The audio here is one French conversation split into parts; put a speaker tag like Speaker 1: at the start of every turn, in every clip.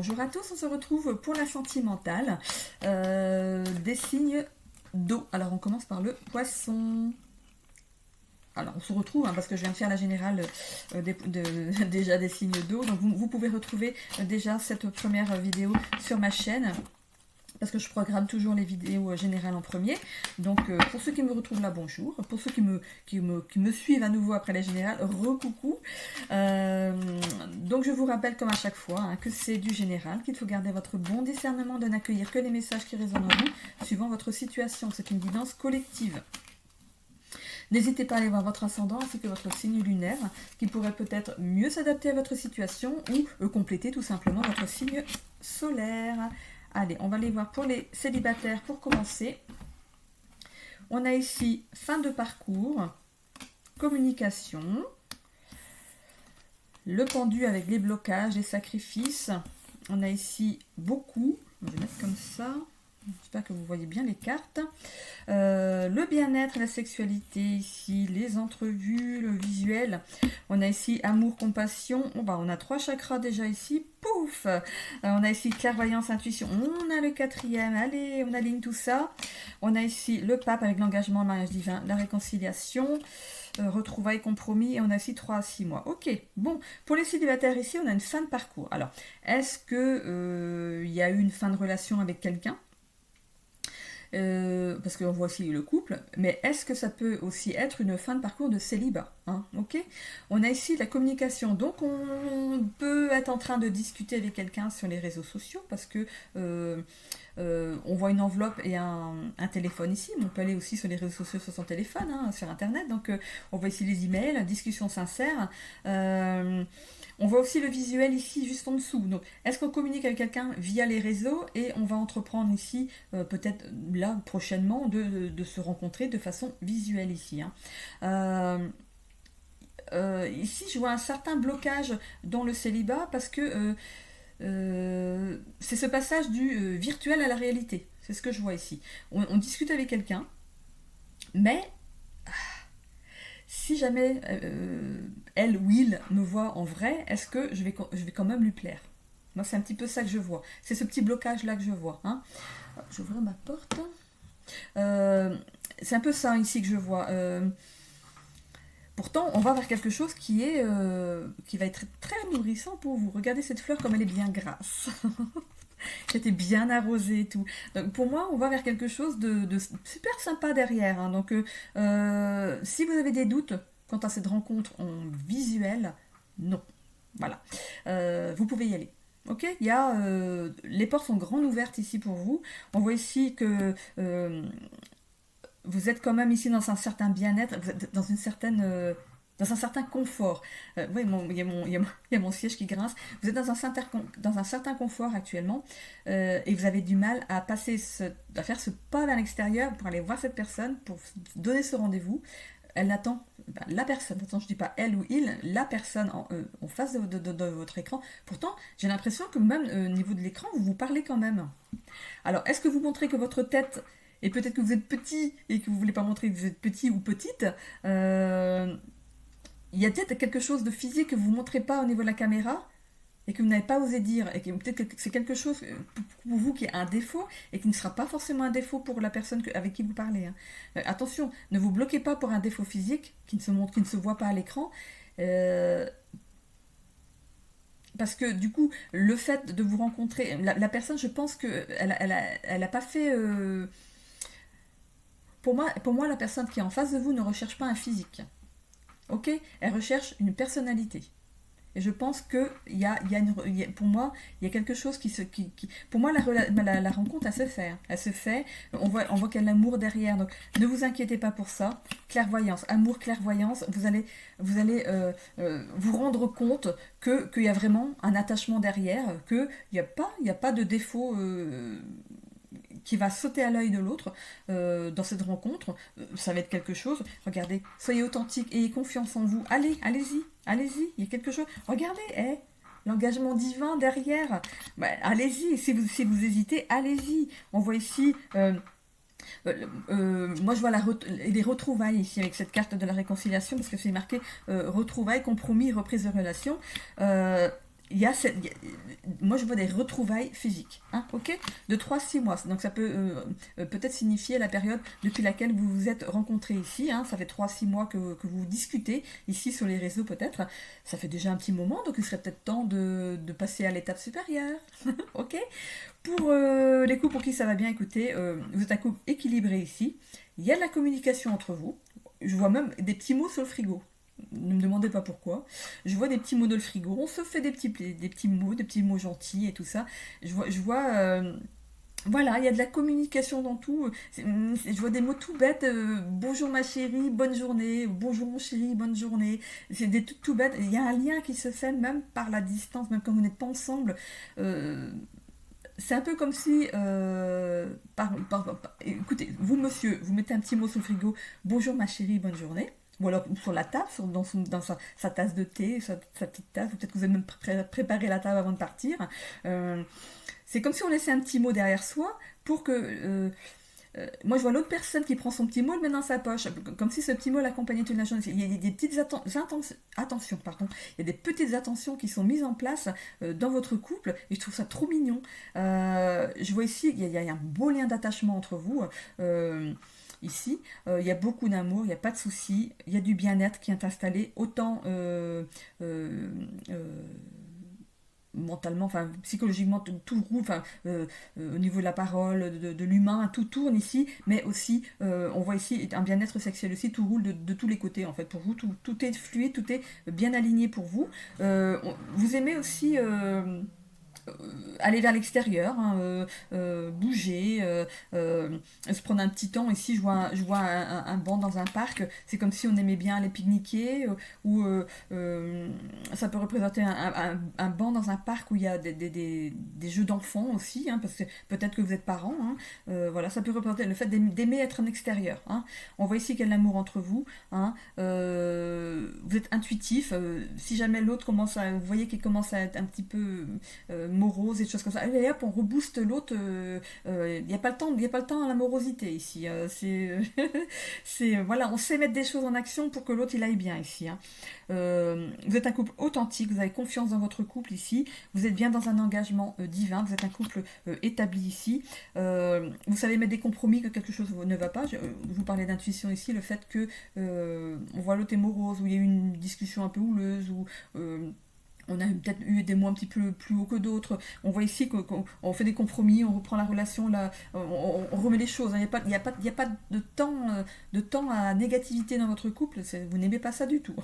Speaker 1: Bonjour à tous, on se retrouve pour la sentimentale des signes d'eau. Alors on commence par le poisson. Alors on se retrouve parce que je viens de faire la générale déjà des signes d'eau. Donc vous pouvez retrouver déjà cette première vidéo sur ma chaîne. Parce que je programme toujours les vidéos générales en premier. Donc pour ceux qui me retrouvent là, bonjour. Pour ceux qui me suivent à nouveau après les générales, re-coucou. Donc je vous rappelle comme à chaque fois que c'est du général, qu'il faut garder votre bon discernement de n'accueillir que les messages qui résonnent en vous, suivant votre situation. C'est une guidance collective. N'hésitez pas à aller voir votre ascendant ainsi que votre signe lunaire, qui pourrait peut-être mieux s'adapter à votre situation ou compléter tout simplement votre signe solaire. Allez, on va aller voir pour les célibataires pour commencer. On a ici fin de parcours, communication, le pendu avec les blocages, les sacrifices. On a ici beaucoup, je vais mettre comme ça. J'espère que vous voyez bien les cartes. Le bien-être, la sexualité ici, les entrevues, le visuel. On a ici amour, compassion. On a 3 chakras déjà ici. Pouf, on a ici clairvoyance, intuition. On a le 4e. Allez, on aligne tout ça. On a ici le pape avec l'engagement, le mariage divin, la réconciliation. Retrouvailles, compromis, et on a ici 3 à 6 mois. Ok, bon, pour les célibataires ici, on a une fin de parcours. Alors, est-ce que y a eu une fin de relation avec quelqu'un ? Parce qu'on voit aussi le couple, mais est-ce que ça peut aussi être une fin de parcours de célibat, ok. On a ici la communication, donc on peut être en train de discuter avec quelqu'un sur les réseaux sociaux, parce que on voit une enveloppe et un téléphone ici, mais on peut aller aussi sur les réseaux sociaux sur son téléphone, sur internet, donc on voit ici les emails, discussion sincère. On voit aussi le visuel ici, juste en dessous. Donc, est-ce qu'on communique avec quelqu'un via les réseaux et on va entreprendre ici, peut-être là, prochainement, de se rencontrer de façon visuelle ici. Ici, je vois un certain blocage dans le célibat parce que c'est ce passage du virtuel à la réalité. C'est ce que je vois ici. On discute avec quelqu'un, mais si jamais elle ou il me voit en vrai, est-ce que je vais quand même lui plaire? Moi, c'est un petit peu ça que je vois. C'est ce petit blocage-là que je vois. J'ouvre ma porte. C'est un peu ça ici que je vois. Pourtant, on va vers quelque chose qui va être très nourrissant pour vous. Regardez cette fleur comme elle est bien grasse. Qui était bien arrosée et tout. Donc pour moi, on va vers quelque chose de super sympa derrière. Donc si vous avez des doutes quant à cette rencontre en visuel, non. Voilà. Vous pouvez y aller. Ok, les portes sont grandes ouvertes ici pour vous. On voit ici que vous êtes quand même ici dans un certain bien-être, vous êtes dans un certain confort. Oui, il y a mon siège qui grince. Vous êtes dans un certain confort actuellement et vous avez du mal à faire ce pas vers l'extérieur pour aller voir cette personne, pour donner ce rendez-vous. Elle attend, la personne, attention, je ne dis pas elle ou il, la personne en face de votre écran. Pourtant, j'ai l'impression que même au niveau de l'écran, vous vous parlez quand même. Alors, est-ce que vous montrez que votre tête, et peut-être que vous êtes petit et que vous ne voulez pas montrer que vous êtes petit ou petite, il y a peut-être quelque chose de physique que vous ne montrez pas au niveau de la caméra et que vous n'avez pas osé dire, et que peut-être que c'est quelque chose pour vous qui est un défaut et qui ne sera pas forcément un défaut pour la personne avec qui vous parlez. Attention, ne vous bloquez pas pour un défaut physique qui ne se voit pas à l'écran. Parce que du coup, le fait de vous rencontrer, la personne, je pense qu'elle a pas fait... Pour moi, la personne qui est en face de vous ne recherche pas un physique. Ok, elle recherche une personnalité. Et je pense que pour moi, il y a quelque chose pour moi, la rencontre, elle se fait. Elle se fait. On voit qu'il y a l'amour derrière. Donc, ne vous inquiétez pas pour ça. Clairvoyance, amour, clairvoyance. Vous allez vous rendre compte qu'il y a vraiment un attachement derrière, qu'il n'y a pas de défaut qui va sauter à l'œil de l'autre dans cette rencontre. Ça va être quelque chose. Regardez, soyez authentique, ayez confiance en vous. Allez-y, il y a quelque chose. Regardez, l'engagement divin derrière. Allez-y, si vous hésitez, allez-y. On voit ici... moi je vois les retrouvailles ici avec cette carte de la réconciliation, parce que c'est marqué retrouvailles, compromis, reprise de relation. moi je vois des retrouvailles physiques, hein, ok, de 3 à 6 mois. Donc ça peut peut-être signifier la période depuis laquelle vous vous êtes rencontrés ici, hein. Ça fait 3 à 6 mois que vous discutez ici sur les réseaux peut-être. Ça fait déjà un petit moment, donc il serait peut-être temps de passer à l'étape supérieure. Ok. Pour les couples pour qui ça va bien, écoutez, vous êtes un couple équilibré ici. Il y a de la communication entre vous. Je vois même des petits mots sur le frigo. Ne me demandez pas pourquoi. Je vois des petits mots dans le frigo. On se fait des petits mots gentils et tout ça. Je vois voilà, il y a de la communication dans tout. Je vois des mots tout bêtes. Bonjour ma chérie, bonne journée. Bonjour mon chéri, bonne journée. C'est des trucs tout bêtes. Il y a un lien qui se fait même par la distance, même quand vous n'êtes pas ensemble. Euh, c'est un peu comme si, écoutez, vous monsieur, vous mettez un petit mot sur le frigo, bonjour ma chérie, bonne journée, ou alors sur la table, dans sa tasse de thé, sa petite tasse, ou peut-être que vous avez même préparé la table avant de partir. Euh, c'est comme si on laissait un petit mot derrière soi pour que moi, je vois l'autre personne qui prend son petit mot, le met dans sa poche, comme si ce petit mot l'accompagnait toute la journée. Il y a des petites attentions, pardon. Il y a des petites attentions qui sont mises en place dans votre couple, et je trouve ça trop mignon. Je vois ici, il y a un beau lien d'attachement entre vous. Ici, il y a beaucoup d'amour, il n'y a pas de soucis, il y a du bien-être qui est installé, autant mentalement, enfin psychologiquement, tout roule, enfin au niveau de la parole, de l'humain, tout tourne ici, mais aussi on voit ici un bien-être sexuel aussi, tout roule de tous les côtés en fait pour vous, tout est fluide, tout est bien aligné pour vous. Vous aimez aussi aller vers l'extérieur, hein, bouger, se prendre un petit temps. Ici, je vois un banc dans un parc. C'est comme si on aimait bien aller pique-niquer, ou ça peut représenter un banc dans un parc où il y a des jeux d'enfants aussi, hein, parce que peut-être que vous êtes parents. Hein, voilà, ça peut représenter le fait d'aimer être en extérieur. Hein. On voit ici qu'il y a de l'amour entre vous. Hein, vous êtes intuitif. Si jamais l'autre commence à, vous voyez qu'il commence à être un petit peu morose et des choses comme ça. Allez hop, on rebooste l'autre. Il n'y a pas le temps, il y a pas le temps à la morosité ici. C'est voilà, on sait mettre des choses en action pour que l'autre il aille bien ici. Hein. Vous êtes un couple authentique, vous avez confiance dans votre couple ici. Vous êtes bien dans un engagement divin. Vous êtes un couple établi ici. Vous savez mettre des compromis quand quelque chose ne va pas. Je vous parlais d'intuition ici, le fait que on voit l'autre est morose, ou il y a eu une discussion un peu houleuse, ou on a peut-être eu des mots un petit peu plus hauts que d'autres. On voit ici qu'on fait des compromis, on reprend la relation, là, on remet les choses. Il n'y a pas de temps à négativité dans votre couple. Vous n'aimez pas ça du tout.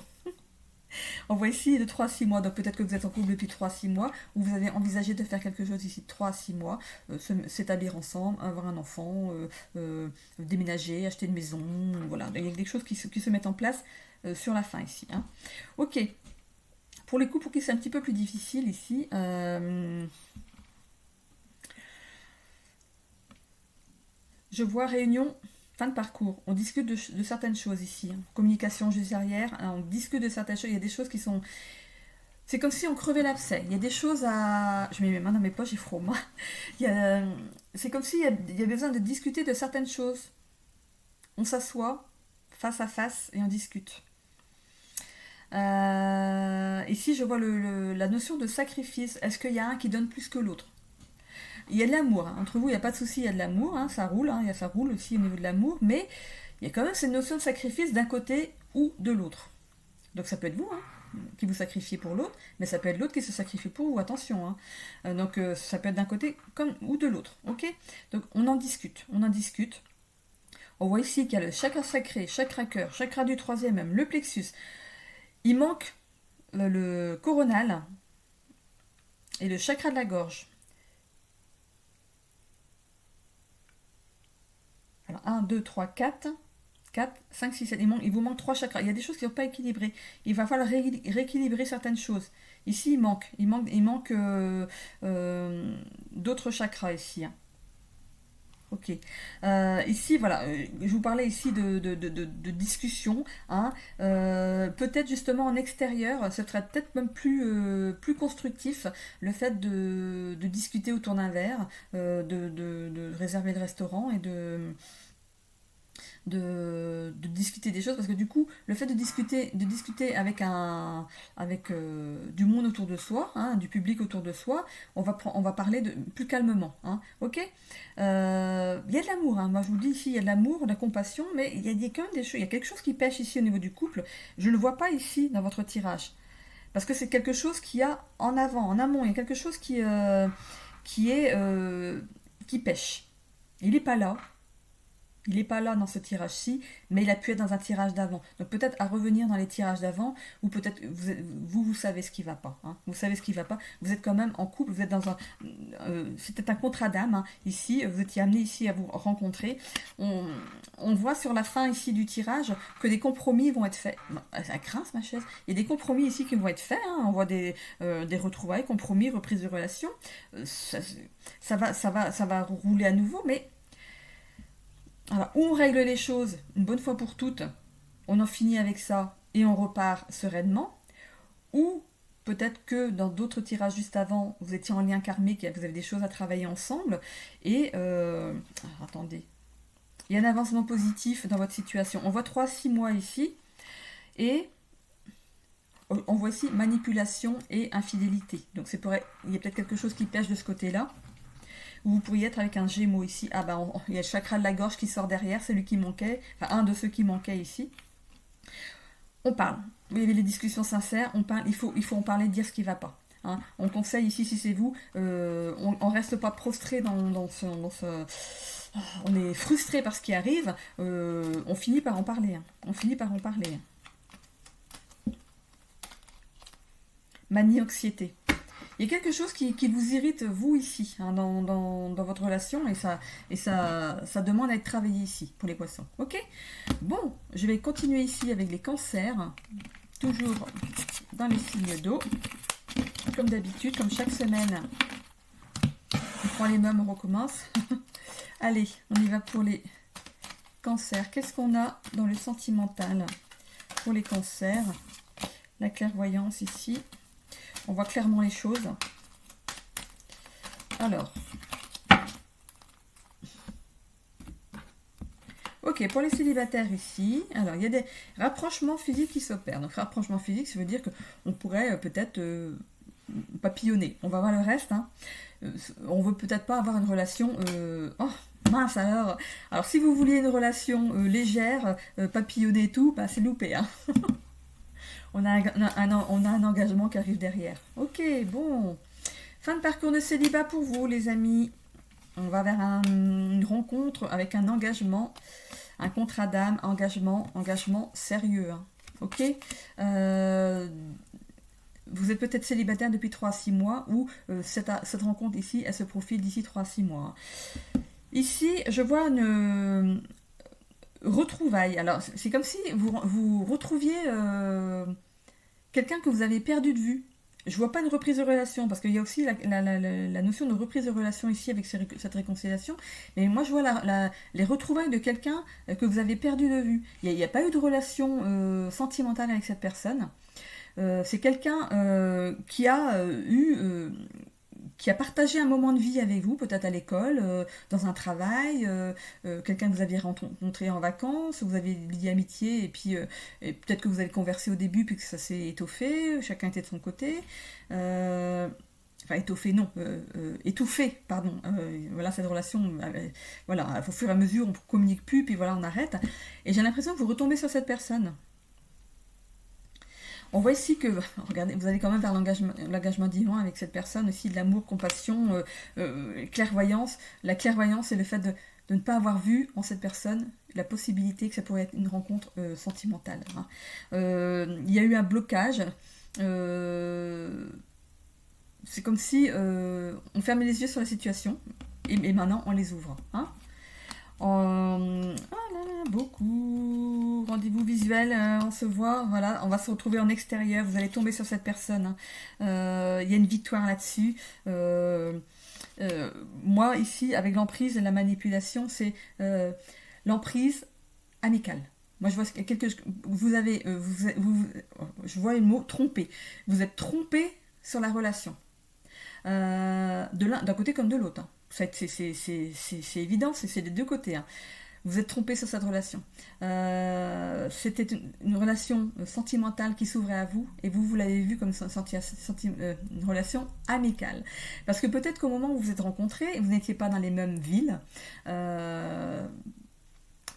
Speaker 1: On voit ici de 3 à 6 mois. Donc peut-être que vous êtes en couple depuis 3 à 6 mois, ou vous avez envisagé de faire quelque chose ici de 3 à 6 mois, s'établir ensemble, avoir un enfant, déménager, acheter une maison. Voilà, il y a des choses qui se mettent en place sur la fin ici. Hein. Ok. Pour les couples pour qui c'est un petit peu plus difficile ici, je vois réunion, fin de parcours. On discute de certaines choses ici. Hein. Communication juste derrière, hein, on discute de certaines choses. Il y a des choses qui sont... C'est comme si on crevait l'abcès. Il y a des choses à... Je mets mes mains dans mes poches, j'ai froid, moi. C'est comme s'il y a besoin de discuter de certaines choses. On s'assoit face à face et on discute. Ici, je vois la notion de sacrifice. Est-ce qu'il y a un qui donne plus que l'autre? Il y a de l'amour. Hein. Entre vous, il n'y a pas de souci, il y a de l'amour. Hein, ça roule. Hein, ça roule aussi au niveau de l'amour. Mais il y a quand même cette notion de sacrifice d'un côté ou de l'autre. Donc ça peut être vous, hein, qui vous sacrifiez pour l'autre, mais ça peut être l'autre qui se sacrifie pour vous. Attention. Hein. Donc ça peut être d'un côté comme ou de l'autre. Ok. Donc on en discute. On en discute. On voit ici qu'il y a le chakra sacré, chakra cœur, chakra du troisième, même le plexus. Il manque le coronal et le chakra de la gorge. Alors 1, 2, 3, 4, 4, 5, 6, 7. Il vous manque 3 chakras. Il y a des choses qui ne sont pas équilibrées. Il va falloir rééquilibrer certaines choses. Ici, il manque d'autres chakras ici. Hein. Ok. Ici, voilà, je vous parlais ici de discussion. Hein. Peut-être justement en extérieur, ce serait peut-être même plus constructif le fait de discuter autour d'un verre, de réserver le restaurant et de discuter des choses, parce que du coup, le fait de discuter avec du monde autour de soi, hein, du public autour de soi, on va parler plus calmement, hein, ok. Il y a de l'amour, hein, moi je vous dis ici, il y a de l'amour, de la compassion, mais il y a quand même des choses, il y a quelque chose qui pêche ici au niveau du couple, je ne le vois pas ici dans votre tirage, parce que c'est quelque chose qu'il y a en avant, en amont, il y a quelque chose qui est, qui pêche. Il n'est pas là. Il n'est pas là dans ce tirage-ci, mais il a pu être dans un tirage d'avant. Donc peut-être à revenir dans les tirages d'avant, ou peut-être vous savez ce qui ne va pas. Hein. Vous savez ce qui ne va pas. Vous êtes quand même en couple, vous êtes dans un... C'était un contrat d'âme, hein. Ici, vous étiez amené ici à vous rencontrer. On voit sur la fin ici du tirage que des compromis vont être faits. Ça grince ma chaise. Il y a des compromis ici qui vont être faits. Hein. On voit des retrouvailles, compromis, reprise de relation. Ça va rouler à nouveau, mais... Alors, ou on règle les choses une bonne fois pour toutes, on en finit avec ça et on repart sereinement, ou peut-être que dans d'autres tirages juste avant, vous étiez en lien karmique, vous avez des choses à travailler ensemble, et... attendez. Il y a un avancement positif dans votre situation. On voit 3-6 mois ici, et on voit ici manipulation et infidélité. Donc il y a peut-être quelque chose qui pêche de ce côté-là. Vous pourriez être avec un Gémeaux ici. Ah bah il y a le chakra de la gorge qui sort derrière, celui qui manquait, enfin un de ceux qui manquait ici. On parle. Vous avez les discussions sincères, on parle, il faut en parler, dire ce qui ne va pas. Hein. On conseille ici, si c'est vous, on ne reste pas prostré dans ce... On est frustré par ce qui arrive, on finit par en parler. Hein. On finit par en parler. Manie-anxiété. Il y a quelque chose qui vous irrite, vous, ici, hein, dans votre relation, et ça demande à être travaillé ici, pour les poissons. Ok. Bon, je vais continuer ici avec les cancers, toujours dans les signes d'eau, comme d'habitude, comme chaque semaine. On prend les mêmes, on recommence. Allez, on y va pour les cancers. Qu'est-ce qu'on a dans le sentimental pour les cancers? La clairvoyance ici. On voit clairement les choses. Alors. Ok, pour les célibataires ici, alors il y a des rapprochements physiques qui s'opèrent. Donc rapprochement physique, ça veut dire qu'on pourrait peut-être papillonner. On va voir le reste. Hein. On veut peut-être pas avoir une relation... Oh, mince alors. Alors si vous vouliez une relation légère, papillonner et tout, bah, c'est loupé. Hein. On a un engagement qui arrive derrière. Ok, bon. Fin de parcours de célibat pour vous, les amis. On va vers une rencontre avec un engagement, un contrat d'âme, engagement sérieux. Hein. Ok. Vous êtes peut-être célibataire depuis 3-6 mois ou cette rencontre ici, elle se profile d'ici 3-6 mois. Ici, je vois une... retrouvailles. Alors, c'est comme si vous retrouviez quelqu'un que vous avez perdu de vue. Je vois pas une reprise de relation, parce qu'il y a aussi la notion de reprise de relation ici avec cette réconciliation. Mais moi, je vois les retrouvailles de quelqu'un que vous avez perdu de vue. Il n'y a pas eu de relation sentimentale avec cette personne. C'est quelqu'un qui a qui a partagé un moment de vie avec vous, peut-être à l'école, dans un travail, quelqu'un que vous aviez rencontré en vacances, vous avez lié amitié, et puis et peut-être que vous avez conversé au début, puis que ça s'est étoffé, chacun était de son côté. Enfin, étoffé, non, étouffé, pardon. Voilà, cette relation, voilà, au fur et à mesure, on communique plus, puis voilà, on arrête. Et j'ai l'impression que vous retombez sur cette personne. On voit ici que, regardez, vous allez quand même vers l'engagement divin avec cette personne aussi, de l'amour, compassion, clairvoyance. La clairvoyance, c'est le fait de ne pas avoir vu en cette personne la possibilité que ça pourrait être une rencontre sentimentale. Hein. Il y a eu un blocage. C'est comme si on fermait les yeux sur la situation et maintenant on les ouvre. Hein. Beaucoup rendez-vous visuel, on se voit, voilà, on va se retrouver en extérieur, vous allez tomber sur cette personne, hein. Y a une victoire là-dessus. Moi ici avec l'emprise et la manipulation, c'est l'emprise amicale. Moi je vois je vois le mot tromper. Vous êtes trompé sur la relation, d'un côté comme de l'autre. Hein. C'est évident, c'est des deux côtés. Hein. vous êtes trompé sur cette relation. C'était une relation sentimentale qui s'ouvrait à vous et vous l'avez vue comme une relation amicale. Parce que peut-être qu'au moment où vous vous êtes rencontrés, vous n'étiez pas dans les mêmes villes.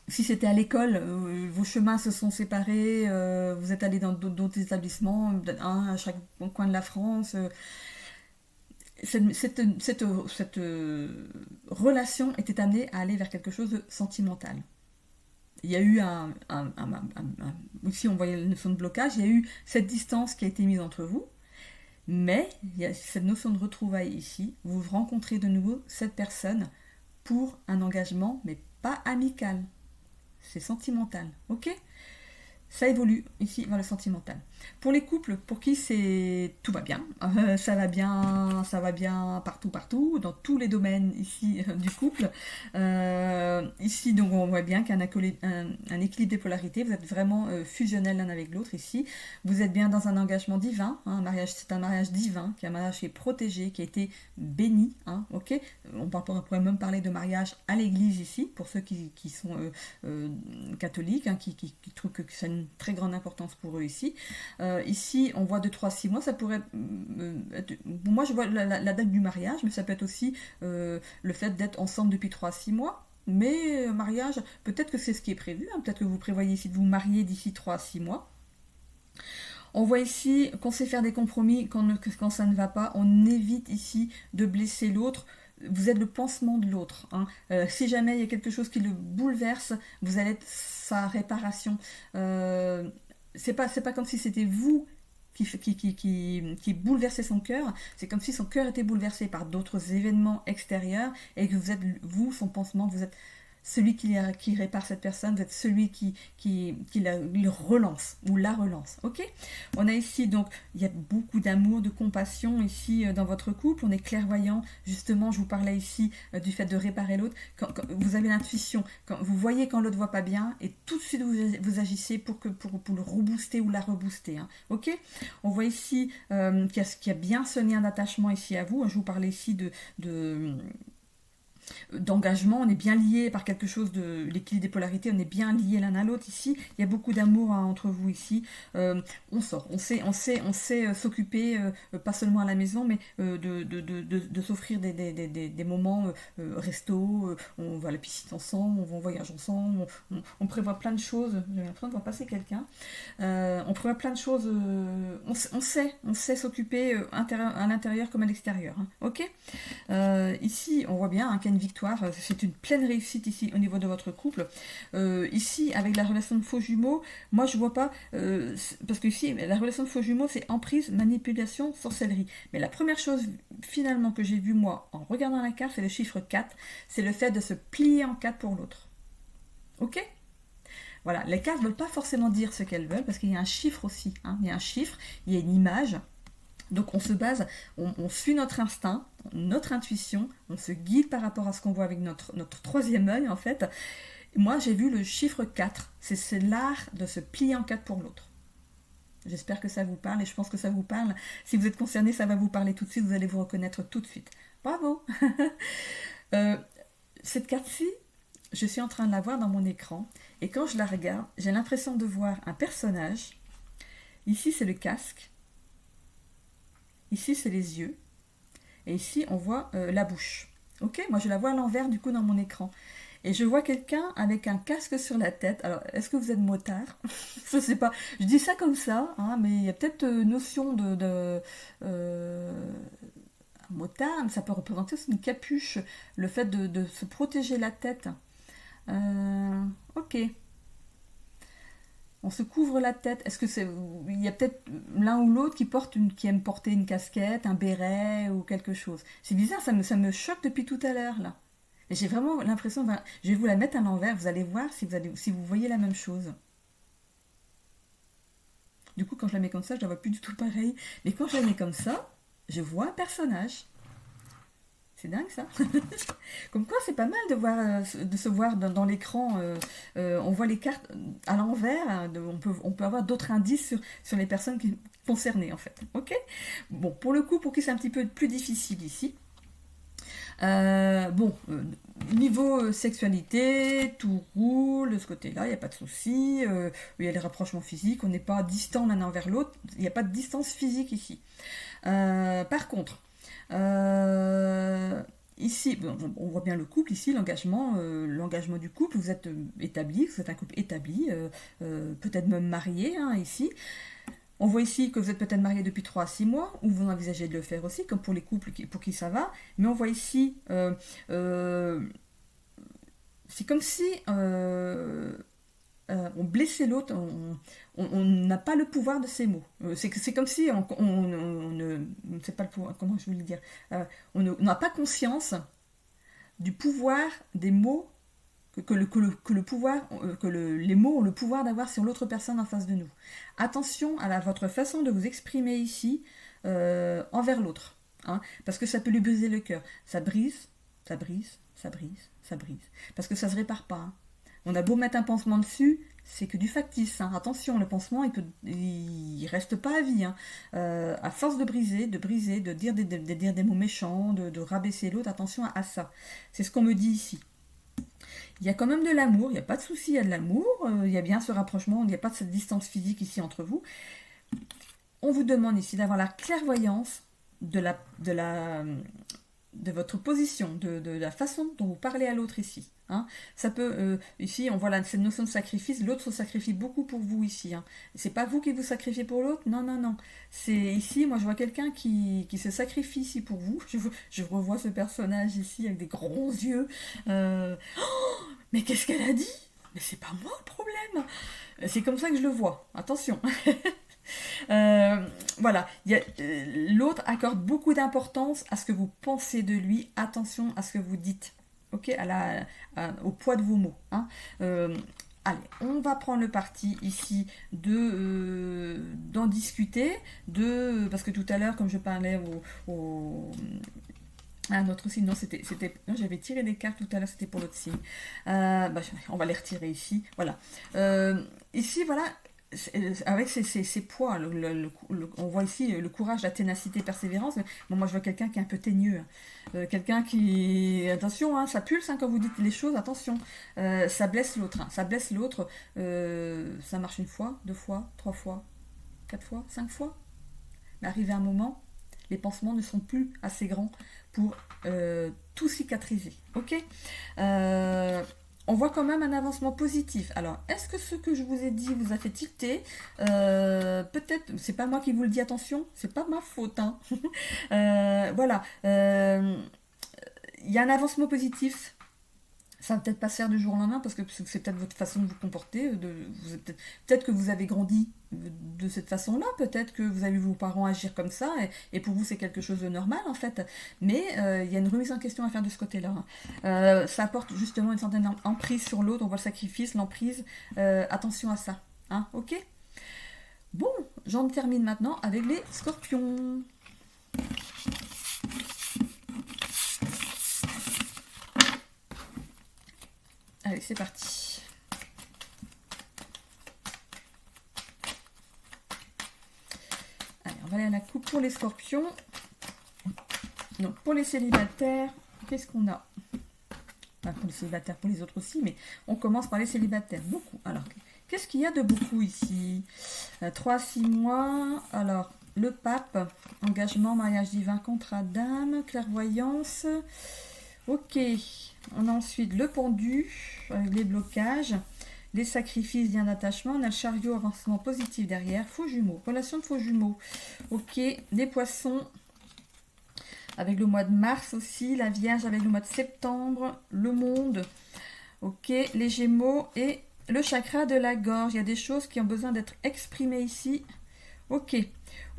Speaker 1: Si c'était à l'école, vos chemins se sont séparés, vous êtes allés dans d'autres établissements, un à chaque coin de la France. Cette relation était amenée à aller vers quelque chose de sentimental. Il y a eu aussi on voyait la notion de blocage, il y a eu cette distance qui a été mise entre vous, mais il y a cette notion de retrouvailles ici, vous rencontrez de nouveau cette personne pour un engagement, mais pas amical, c'est sentimental, ok? Ça évolue ici vers le sentimental. Pour les couples, pour qui tout va bien, ça va bien partout, dans tous les domaines ici du couple. Ici, donc, on voit bien qu'il y a un équilibre des polarités. Vous êtes vraiment fusionnels l'un avec l'autre ici. Vous êtes bien dans un engagement divin. C'est un mariage divin, qui est un mariage qui est protégé, qui a été béni. Ok. On pourrait même parler de mariage à l'église ici, pour ceux qui sont catholiques, qui trouvent que ça a une très grande importance pour eux ici. Ici, on voit 2, 3, 6 mois, ça pourrait être... Moi, je vois la date du mariage, mais ça peut être aussi le fait d'être ensemble depuis 3 à 6 mois. Mais mariage, peut-être que c'est ce qui est prévu, peut-être que vous prévoyez ici de vous marier d'ici 3 à 6 mois. On voit ici qu'on sait faire des compromis quand ça ne va pas. On évite ici de blesser l'autre. Vous êtes le pansement de l'autre. Si jamais il y a quelque chose qui le bouleverse, vous allez être sa réparation. C'est pas comme si c'était vous qui bouleversait son cœur. C'est comme si son cœur était bouleversé par d'autres événements extérieurs et que vous êtes, vous, son pansement, vous êtes celui qui répare cette personne, vous êtes celui qui le relance ou la relance. Ok. On a ici, donc, il y a beaucoup d'amour, de compassion ici dans votre couple. On est clairvoyant. Justement, je vous parlais ici du fait de réparer l'autre. Quand vous avez l'intuition, quand vous voyez quand l'autre ne va pas bien, et tout de suite vous agissez pour le rebooster ou la rebooster. Ok. On voit ici qu'il y a bien ce lien d'attachement ici à vous. Je vous parlais ici d'engagement, on est bien liés par quelque chose de l'équilibre des polarités, on est bien liés l'un à l'autre ici, il y a beaucoup d'amour entre vous ici, on sort, on sait s'occuper, pas seulement à la maison, mais de s'offrir des moments resto, on va à la piscine ensemble, on va en voyage ensemble, on prévoit plein de choses, j'ai l'impression de voir passer quelqu'un, on prévoit plein de choses, on sait s'occuper à l'intérieur comme à l'extérieur, ok. Ici on voit bien qu'il y a une victoire, c'est une pleine réussite ici au niveau de votre couple. Ici, avec la relation de faux jumeaux, moi je vois pas, parce que ici, la relation de faux jumeaux, c'est emprise, manipulation, sorcellerie. Mais la première chose finalement que j'ai vue moi en regardant la carte, c'est le chiffre 4, c'est le fait de se plier en 4 pour l'autre. Ok ? Voilà, les cartes ne veulent pas forcément dire ce qu'elles veulent, parce qu'il y a un chiffre aussi, il y a un chiffre, il y a une image. Donc on se base, on suit notre instinct, notre intuition, on se guide par rapport à ce qu'on voit avec notre troisième œil en fait. Moi j'ai vu le chiffre 4, c'est l'art de se plier en 4 pour l'autre. J'espère que ça vous parle et je pense que ça vous parle. Si vous êtes concerné, ça va vous parler tout de suite, vous allez vous reconnaître tout de suite. Bravo. Cette carte-ci, je suis en train de la voir dans mon écran et quand je la regarde, j'ai l'impression de voir un personnage. Ici c'est le casque. Ici, c'est les yeux. Et ici, on voit la bouche. Ok, moi, je la vois à l'envers, du coup, dans mon écran. Et je vois quelqu'un avec un casque sur la tête. Alors, est-ce que vous êtes motard? Je ne sais pas. Je dis ça comme ça, mais il y a peut-être notion de motard. Ça peut représenter aussi une capuche. Le fait de se protéger la tête. Ok. On se couvre la tête. Est-ce que il y a peut-être l'un ou l'autre qui aime porter une casquette, un béret ou quelque chose. C'est bizarre, ça me choque depuis tout à l'heure là. Et j'ai vraiment l'impression, je vais vous la mettre à l'envers, vous allez voir si vous voyez la même chose. Du coup, quand je la mets comme ça, je la vois plus du tout pareil. Mais quand je la mets comme ça, je vois un personnage. C'est dingue ça. Comme quoi c'est pas mal de se voir dans l'écran. On voit les cartes à l'envers. On peut avoir d'autres indices sur les personnes concernées en fait. Ok. Bon, pour le coup, pour qui c'est un petit peu plus difficile ici. Bon, niveau sexualité, tout roule de ce côté-là, il n'y a pas de souci. Il y a les rapprochements physiques, on n'est pas distant l'un envers l'autre, il n'y a pas de distance physique ici. Par contre, ici, bon, on voit bien le couple ici, l'engagement du couple, vous êtes établi, vous êtes un couple établi, peut-être même marié ici. On voit ici que vous êtes peut-être marié depuis 3 à 6 mois, ou vous envisagez de le faire aussi, comme pour les couples pour qui ça va. Mais on voit ici, c'est comme si on blessait l'autre, on n'a pas le pouvoir de ces mots. C'est comme si on ne sait pas le pouvoir, comment je vais le dire, on n'a pas conscience du pouvoir des mots les mots ont le pouvoir d'avoir sur l'autre personne en face de nous. Attention à votre façon de vous exprimer ici envers l'autre, parce que ça peut lui briser le cœur. Ça brise, ça brise, ça brise, ça brise, parce que ça se répare pas. On a beau mettre un pansement dessus, c'est que du factice. Attention, le pansement, il reste pas à vie. À force de briser, de dire des mots méchants, de rabaisser l'autre, attention à ça. C'est ce qu'on me dit ici. Il y a quand même de l'amour, il n'y a pas de souci, il y a de l'amour, il y a bien ce rapprochement, il n'y a pas de cette distance physique ici entre vous. On vous demande ici d'avoir la clairvoyance de votre position, de la façon dont vous parlez à l'autre ici. Ça peut, ici, on voit cette notion de sacrifice, l'autre se sacrifie beaucoup pour vous ici. C'est pas vous qui vous sacrifiez pour l'autre, non, non, non. C'est ici, moi je vois quelqu'un qui se sacrifie ici pour vous. Je revois ce personnage ici avec des grands yeux. Oh, mais qu'est-ce qu'elle a dit? Mais c'est pas moi le problème. C'est comme ça que je le vois. Attention. Voilà, l'autre accorde beaucoup d'importance à ce que vous pensez de lui. Attention à ce que vous dites, ok, au poids de vos mots. Allez, on va prendre le parti ici d'en discuter, parce que tout à l'heure, comme je parlais à un autre signe, non, j'avais tiré des cartes tout à l'heure, c'était pour l'autre signe. On va les retirer ici, voilà. Ici, voilà. Avec ces poids, on voit ici le courage, la ténacité, persévérance. Bon, moi je vois quelqu'un qui est un peu teigneux, quelqu'un qui, attention, ça pulse quand vous dites les choses, attention, ça blesse l'autre, ça marche 1 fois, 2 fois, 3 fois, 4 fois, 5 fois, mais arrivé à un moment, les pansements ne sont plus assez grands pour tout cicatriser, ok. On voit quand même un avancement positif. Alors, est-ce que ce que je vous ai dit vous a fait tilter? Peut-être, c'est pas moi qui vous le dis, attention, c'est pas ma faute. Voilà. Il y a un avancement positif. Ça va peut-être pas se faire du jour au lendemain parce que c'est peut-être votre façon de vous comporter. Peut-être que vous avez grandi de cette façon-là, peut-être que vous avez vu vos parents agir comme ça et pour vous c'est quelque chose de normal en fait. Mais il y a une remise en question à faire de ce côté-là. Ça apporte justement une certaine emprise sur l'autre. On voit le sacrifice, l'emprise. Attention à ça. Ok. Bon, j'en termine maintenant avec les scorpions. Allez, c'est parti. Allez, on va aller à la coupe pour les scorpions. Donc, pour les célibataires, qu'est-ce qu'on a? Pour les célibataires, pour les autres aussi, mais on commence par les célibataires. Beaucoup. Alors, qu'est-ce qu'il y a de beaucoup ici? 3 à 6 mois. Alors, le pape, engagement, mariage divin, contrat d'âme, clairvoyance. Ok. On a ensuite le pendu, avec les blocages, les sacrifices, liens d'attachement. On a le chariot, avancement positif derrière. Faux jumeaux, relation de faux jumeaux. Ok, les poissons, avec le mois de mars aussi. La Vierge avec le mois de septembre. Le monde. Ok, les gémeaux et le chakra de la gorge. Il y a des choses qui ont besoin d'être exprimées ici. Ok.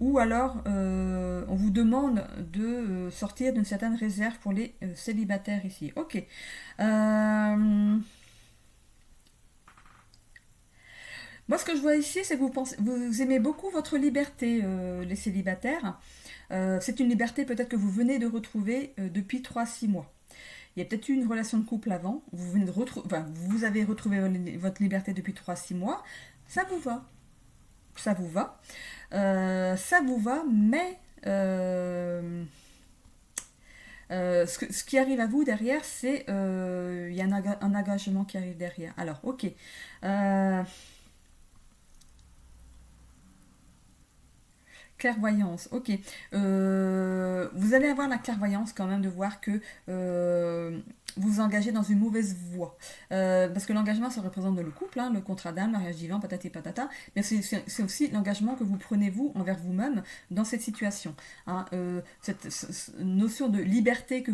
Speaker 1: Ou alors, on vous demande de sortir d'une certaine réserve pour les célibataires ici. Ok. Moi, ce que je vois ici, c'est que vous aimez beaucoup votre liberté, les célibataires. C'est une liberté peut-être que vous venez de retrouver depuis 3 à 6 mois. Il y a peut-être eu une relation de couple avant. Vous avez retrouvé votre liberté depuis 3 à 6 mois. Ça vous va. Ça vous va. Mais Ce qui arrive à vous derrière, c'est il y a un engagement qui arrive derrière. Alors, ok. Euh, Clairvoyance, ok. Vous allez avoir la clairvoyance quand même de voir que vous vous engagez dans une mauvaise voie. Parce que l'engagement, ça représente le couple, hein, le contrat d'âme, le mariage divin, patati patata. Mais c'est aussi l'engagement que vous prenez vous envers vous-même dans cette situation. Hein. Cette notion de liberté,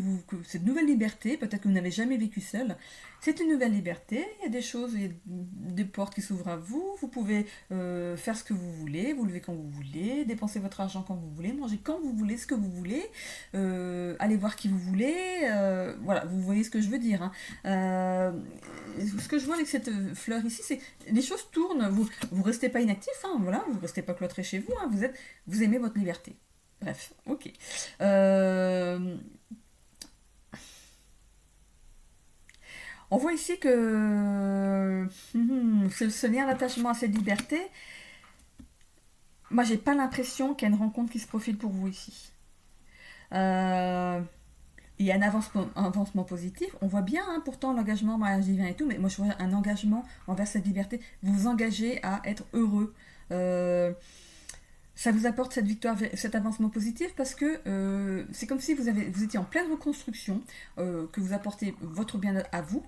Speaker 1: cette nouvelle liberté, peut-être que vous n'avez jamais vécu seul. C'est une nouvelle liberté, il y a des choses, il y a des portes qui s'ouvrent à vous, vous pouvez faire ce que vous voulez, vous levez quand vous voulez, dépenser votre argent quand vous voulez, manger quand vous voulez, ce que vous voulez, aller voir qui vous voulez, voilà, vous voyez ce que je veux dire. Hein. Ce que je vois avec cette fleur ici, c'est que les choses tournent, vous restez pas inactif, hein, voilà, vous restez pas cloîtré chez vous, hein, vous aimez votre liberté. Bref, ok. On voit ici que ce lien d'attachement à cette liberté, moi j'ai pas l'impression qu'il y a une rencontre qui se profile pour vous ici. Euh, il y a un avancement positif. On voit bien pourtant l'engagement, mariage divin et tout, mais moi je vois un engagement envers cette liberté. Vous vous engagez à être heureux. Ça vous apporte cette victoire, cet avancement positif parce que c'est comme si vous étiez en pleine reconstruction, que vous apportez votre bien à vous.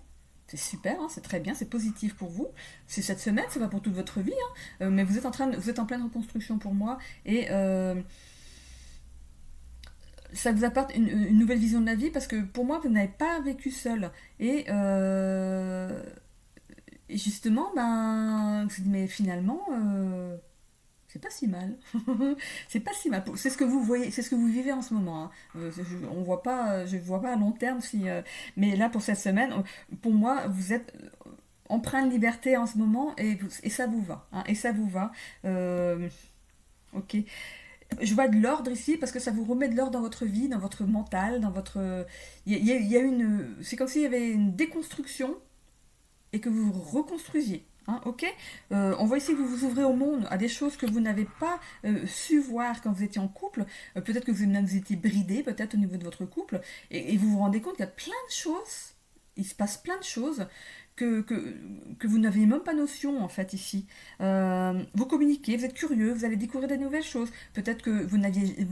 Speaker 1: C'est super, hein, c'est très bien, c'est positif pour vous. C'est cette semaine, c'est pas pour toute votre vie, hein, mais vous êtes en pleine reconstruction pour moi et ça vous apporte une nouvelle vision de la vie parce que pour moi, vous n'avez pas vécu seul. Et justement, ben, je me dis, mais finalement, c'est pas si mal. C'est pas si mal. C'est ce que vous voyez, c'est ce que vous vivez en ce moment. Hein. On voit pas, je vois pas à long terme si. Mais là, pour cette semaine, pour moi, vous êtes empreint de liberté en ce moment et ça vous va. Hein, et ça vous va. Ok. Je vois de l'ordre ici parce que ça vous remet de l'ordre dans votre vie, dans votre mental, dans votre. Il y a une. C'est comme s'il y avait une déconstruction et que vous reconstruisiez. Hein, ok. On voit ici que vous vous ouvrez au monde, à des choses que vous n'avez pas su voir quand vous étiez en couple. Peut-être que vous étiez bridé, peut-être au niveau de votre couple, et vous vous rendez compte qu'il y a plein de choses, il se passe plein de choses que vous n'avez même pas notion en fait ici. Vous communiquez, vous êtes curieux, vous allez découvrir des nouvelles choses. Peut-être que vous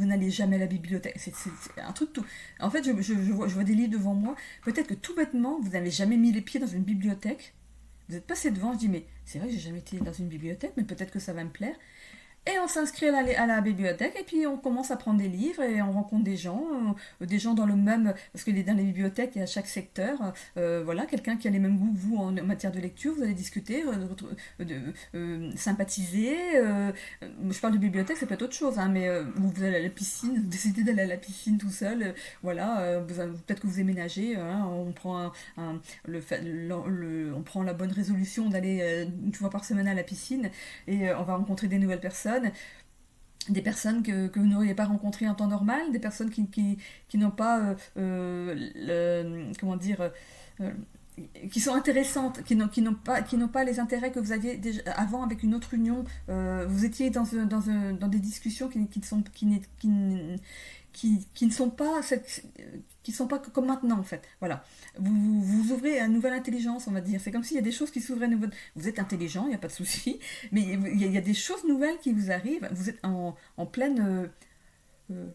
Speaker 1: n'allez jamais à la bibliothèque. C'est un truc tout. En fait, je vois des livres devant moi. Peut-être que tout bêtement, vous n'avez jamais mis les pieds dans une bibliothèque. Vous êtes passé devant, je dis mais c'est vrai que j'ai jamais été dans une bibliothèque, mais peut-être que ça va me plaire. Et on s'inscrit à la bibliothèque et puis on commence à prendre des livres et on rencontre des gens dans le même. Parce que dans les bibliothèques, il y a chaque secteur, voilà, quelqu'un qui a les mêmes goûts que vous en matière de lecture, vous allez discuter, sympathiser. Je parle de bibliothèque, c'est peut-être autre chose, hein, mais vous allez à la piscine, vous décidez d'aller à la piscine tout seul, voilà, peut-être que vous éménagez, hein, on prend on prend la bonne résolution d'aller une fois par semaine à la piscine et on va rencontrer des nouvelles personnes, des personnes que vous n'auriez pas rencontrées en temps normal, des personnes qui n'ont pas, comment dire, euh, qui sont intéressantes, qui n'ont pas les intérêts que vous aviez déjà avant avec une autre union. Vous étiez dans des discussions qui ne sont pas comme maintenant en fait. Voilà. Vous ouvrez à une nouvelle intelligence, on va dire. C'est comme s'il y a des choses qui s'ouvraient à nouveau. Vous êtes intelligent, il n'y a pas de souci, mais il y a des choses nouvelles qui vous arrivent. Vous êtes en pleine. Euh,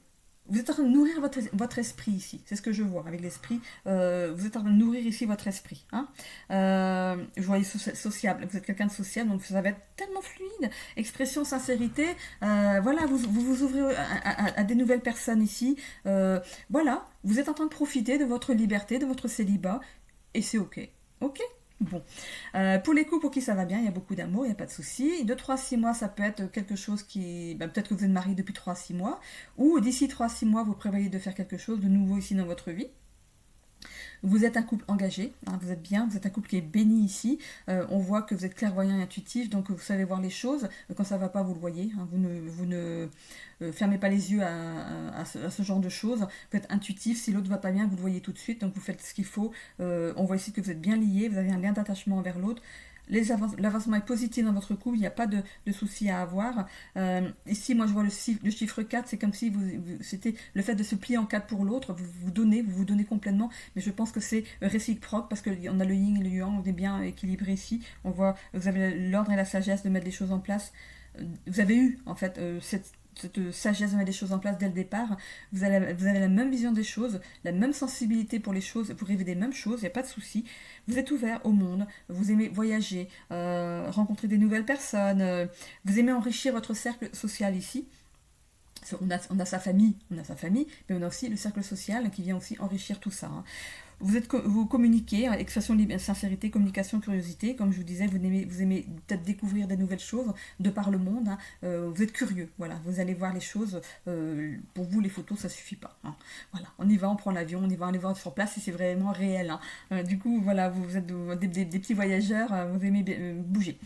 Speaker 1: vous êtes en train de nourrir votre esprit ici. C'est ce que je vois avec l'esprit. Vous êtes en train de nourrir ici votre esprit. Hein. Je vois sociable. Vous êtes quelqu'un de sociable, donc ça va être tellement fluide. Expression, sincérité. Voilà, vous ouvrez à des nouvelles personnes ici. Voilà, vous êtes en train de profiter de votre liberté, de votre célibat. Et c'est ok. Ok. Bon. Pour les couples pour qui ça va bien, il y a beaucoup d'amour, il n'y a pas de souci. 2, 3, 6 mois, ça peut être quelque chose qui. Peut-être que vous êtes marié depuis 3, 6 mois. Ou d'ici 3, 6 mois, vous prévoyez de faire quelque chose de nouveau ici dans votre vie. Vous êtes un couple engagé, hein, vous êtes bien, vous êtes un couple qui est béni ici. On voit que vous êtes clairvoyant et intuitif, donc vous savez voir les choses. Quand ça ne va pas, vous le voyez. Hein, vous ne fermez pas les yeux à ce genre de choses. Vous êtes intuitif, si l'autre ne va pas bien, vous le voyez tout de suite, donc vous faites ce qu'il faut. On voit ici que vous êtes bien liés, vous avez un lien d'attachement envers l'autre. l'avancement est positif dans votre couple, il n'y a pas de soucis à avoir. Ici, moi, je vois le chiffre 4, c'est comme si c'était le fait de se plier en quatre pour l'autre, vous donnez complètement, mais je pense que c'est réciproque, parce qu'on a le yin et le yang, on est bien équilibré ici, on voit, vous avez l'ordre et la sagesse de mettre les choses en place. Vous avez eu, en fait, cette sagesse de mettre des choses en place dès le départ. Vous avez la même vision des choses, la même sensibilité pour les choses, pour rêver des mêmes choses, il n'y a pas de souci. Vous êtes ouvert au monde, vous aimez voyager, rencontrer des nouvelles personnes, vous aimez enrichir votre cercle social ici. On a sa famille, mais on a aussi le cercle social qui vient aussi enrichir tout ça. Hein. Vous communiquez, expression de sincérité, communication, curiosité. Comme je vous disais, vous aimez peut-être découvrir des nouvelles choses de par le monde. Hein. Vous êtes curieux, voilà. Vous allez voir les choses. Pour vous, les photos, ça suffit pas. Hein. Voilà, on y va, on prend l'avion, on y va, on les voir sur place et c'est vraiment réel. Hein. Du coup, voilà, vous êtes des petits voyageurs, vous aimez bouger.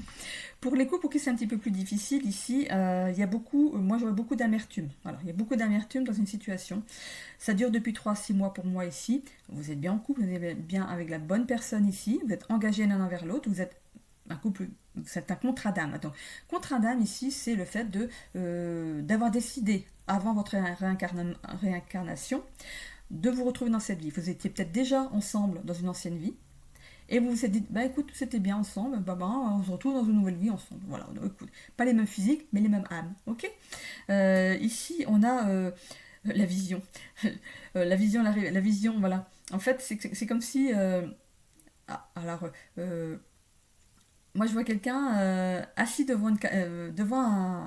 Speaker 1: Pour les couples pour qui c'est un petit peu plus difficile, ici, il y a beaucoup, moi je vois beaucoup d'amertume. Voilà, il y a beaucoup d'amertume dans une situation. Ça dure depuis 3 à 6 mois pour moi ici. Vous êtes bien en couple, vous êtes bien avec la bonne personne ici, vous êtes engagés l'un envers l'autre, vous êtes un couple, c'est un contrat d'âme. Donc, contrat d'âme ici, c'est le fait d'avoir décidé avant votre réincarnation de vous retrouver dans cette vie. Vous étiez peut-être déjà ensemble dans une ancienne vie. Et vous vous êtes dit, bah écoute, c'était bien ensemble, on se retrouve dans une nouvelle vie ensemble. Voilà, écoute, pas les mêmes physiques, mais les mêmes âmes, ok. Ici, on a la vision. La vision, voilà. En fait, c'est comme si... moi, je vois quelqu'un assis devant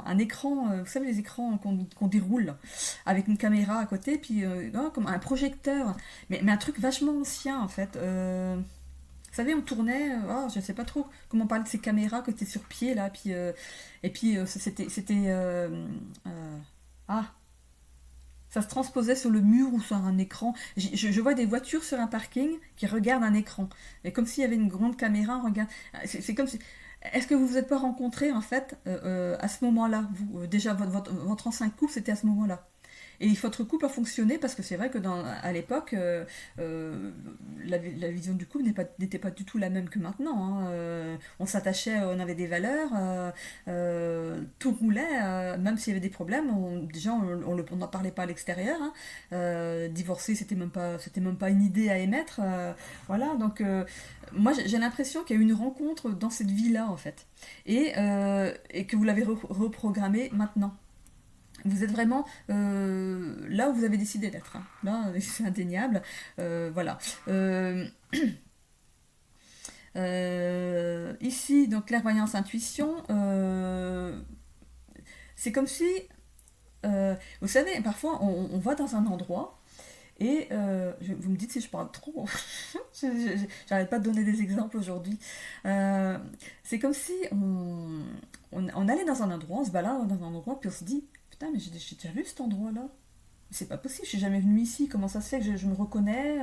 Speaker 1: un écran, vous savez, les écrans qu'on déroule, avec une caméra à côté, puis comme un projecteur, mais un truc vachement ancien, en fait. Vous savez, on tournait, je ne sais pas trop comment parler de ces caméras que tu es sur pied là, puis, et puis ah, ça se transposait sur le mur ou sur un écran. Je vois des voitures sur un parking qui regardent un écran, mais comme s'il y avait une grande caméra, on regarde. C'est comme si. Est-ce que vous vous êtes pas rencontrés en fait à ce moment-là, vous déjà votre ancien couple, c'était à ce moment-là? Et votre couple a fonctionné parce que c'est vrai que à l'époque, la vision du couple n'était pas du tout la même que maintenant. Hein. On s'attachait, on avait des valeurs, tout roulait, même s'il y avait des problèmes, on n'en parlait pas à l'extérieur. Hein. Divorcer, c'était même pas une idée à émettre. Voilà, donc moi j'ai l'impression qu'il y a eu une rencontre dans cette vie-là en fait, et que vous l'avez reprogrammé maintenant. Vous êtes vraiment là où vous avez décidé d'être. Hein. Là, c'est indéniable. Voilà. Ici, donc clairvoyance, intuition. C'est comme si, vous savez, parfois on va dans un endroit et vous me dites si je parle trop. J'arrête pas de donner des exemples aujourd'hui. C'est comme si on allait dans un endroit, on se balade dans un endroit, puis on se dit putain, mais j'ai déjà vu cet endroit-là. C'est pas possible, je suis jamais venue ici. Comment ça se fait que je me reconnais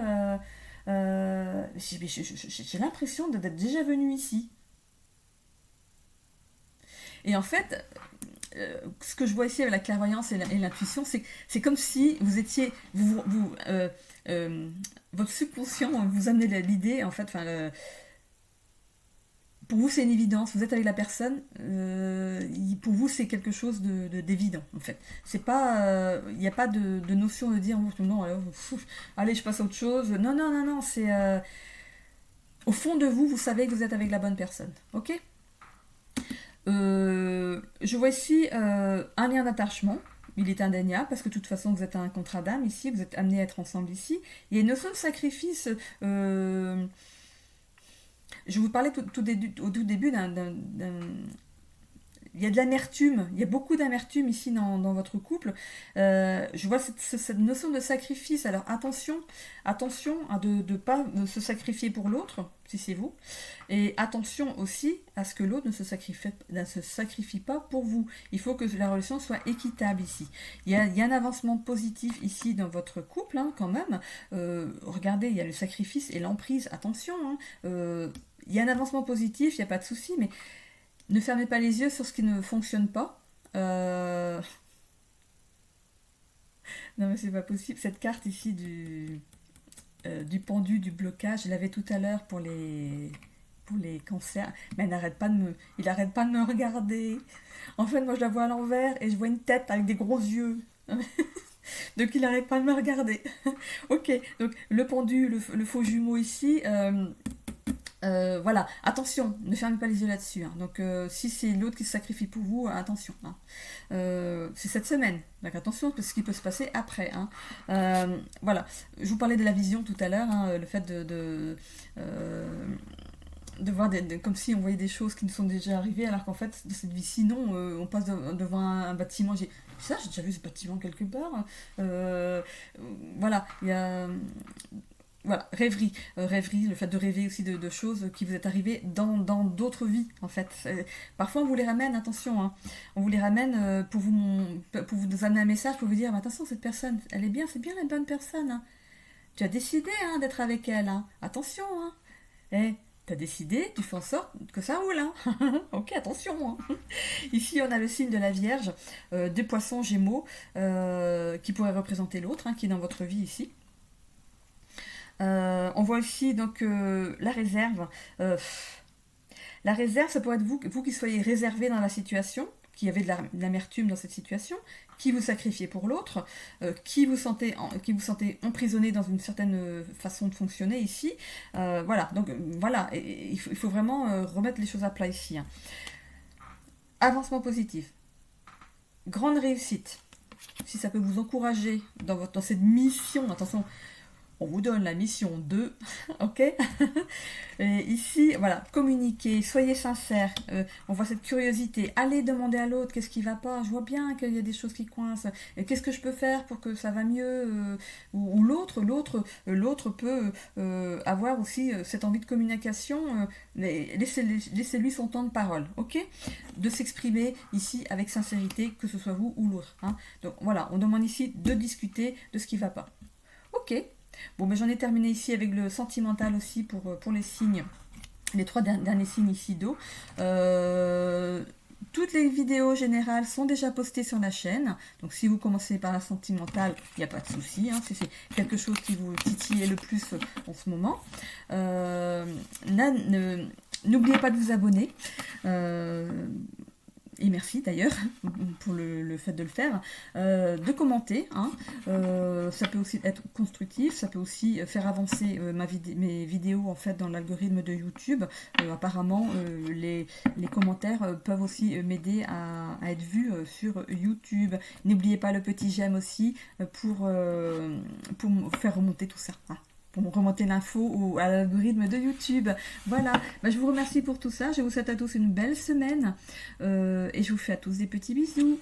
Speaker 1: j'ai l'impression d'être déjà venue ici. Et en fait, ce que je vois ici avec la clairvoyance et l'intuition, c'est comme si vous étiez, votre subconscient vous amenait l'idée, en fait, pour vous c'est une évidence, vous êtes avec la personne, pour vous c'est quelque chose d'évident en fait. C'est pas, il n'y a pas de notion de dire non, allez je passe à autre chose. Non, non, non, non, c'est au fond de vous, vous savez que vous êtes avec la bonne personne, ok. Je vois ici un lien d'attachement. Il est indéniable parce que de toute façon vous êtes un contrat d'âme ici, vous êtes amenés à être ensemble ici. Il y a une notion de sacrifice. Je vous parlais au tout début il y a de l'amertume, il y a beaucoup d'amertume ici dans votre couple. Je vois cette notion de sacrifice. Alors attention à de ne pas se sacrifier pour l'autre, si c'est vous. Et attention aussi à ce que l'autre ne se sacrifie pas pour vous. Il faut que la relation soit équitable ici. Il y a un avancement positif ici dans votre couple, hein, quand même. Regardez, il y a le sacrifice et l'emprise. Attention, hein. Il y a un avancement positif, il n'y a pas de souci, mais ne fermez pas les yeux sur ce qui ne fonctionne pas. Non mais c'est pas possible. Cette carte ici du pendu, du blocage, je l'avais tout à l'heure pour pour les cancers. Mais il n'arrête pas de me regarder. En fait, moi, je la vois à l'envers et je vois une tête avec des gros yeux. Donc, il n'arrête pas de me regarder. Ok, donc le pendu, le faux jumeau ici. Voilà, attention, ne fermez pas les yeux là-dessus. Hein. Donc, si c'est l'autre qui se sacrifie pour vous, attention. Hein. C'est cette semaine. Donc, attention, parce ce qui peut se passer après. Hein. Voilà, je vous parlais de la vision tout à l'heure, hein, le fait de voir comme si on voyait des choses qui nous sont déjà arrivées, alors qu'en fait, de cette vie-ci, non, on passe devant un bâtiment. J'ai déjà vu ce bâtiment quelque part. Voilà, il y a. Voilà, rêverie. Rêverie, le fait de rêver aussi de choses qui vous est arrivées dans d'autres vies, en fait. Parfois, on vous les ramène, attention, hein. On vous les ramène pour vous amener un message, pour vous dire, attention, cette personne, elle est bien, c'est bien la bonne personne. Hein. Tu as décidé hein, d'être avec elle. Hein. Attention, hein. T'as décidé, tu fais en sorte que ça roule. Hein. Ok, attention. Hein. Ici, on a le signe de la Vierge, des poissons gémeaux, qui pourrait représenter l'autre, hein, qui est dans votre vie ici. On voit aussi donc la réserve. La réserve, ça pourrait être vous qui soyez réservé dans la situation, qui avez de l'amertume dans cette situation, qui vous sacrifiez pour l'autre, qui vous sentez emprisonné dans une certaine façon de fonctionner ici. Voilà, donc voilà, il faut vraiment remettre les choses à plat ici. Hein. Avancement positif. Grande réussite. Si ça peut vous encourager dans cette mission, attention, on vous donne la mission 2, ok. Et ici, voilà, communiquez, soyez sincères, on voit cette curiosité, allez demander à l'autre qu'est-ce qui va pas, je vois bien qu'il y a des choses qui coincent, qu'est-ce que je peux faire pour que ça va mieux, ou l'autre peut avoir aussi cette envie de communication, laissez-lui son temps de parole, ok, de s'exprimer ici avec sincérité, que ce soit vous ou l'autre. Hein. Donc voilà, on demande ici de discuter de ce qui va pas. Ok. Bon, mais j'en ai terminé ici avec le sentimental aussi pour les signes, les 3 derniers signes ici d'eau. Toutes les vidéos générales sont déjà postées sur la chaîne. Donc si vous commencez par la sentimentale, il n'y a pas de souci. Hein, si c'est quelque chose qui vous titille le plus en ce moment. N'oubliez pas de vous abonner. Et merci d'ailleurs pour le fait de le faire, de commenter, hein. Ça peut aussi être constructif, ça peut aussi faire avancer mes vidéos en fait dans l'algorithme de YouTube. Apparemment les commentaires peuvent aussi m'aider à être vus sur YouTube. N'oubliez pas le petit j'aime aussi pour faire remonter tout ça. Hein. Pour remonter l'info à l'algorithme de YouTube. Voilà, je vous remercie pour tout ça. Je vous souhaite à tous une belle semaine et je vous fais à tous des petits bisous.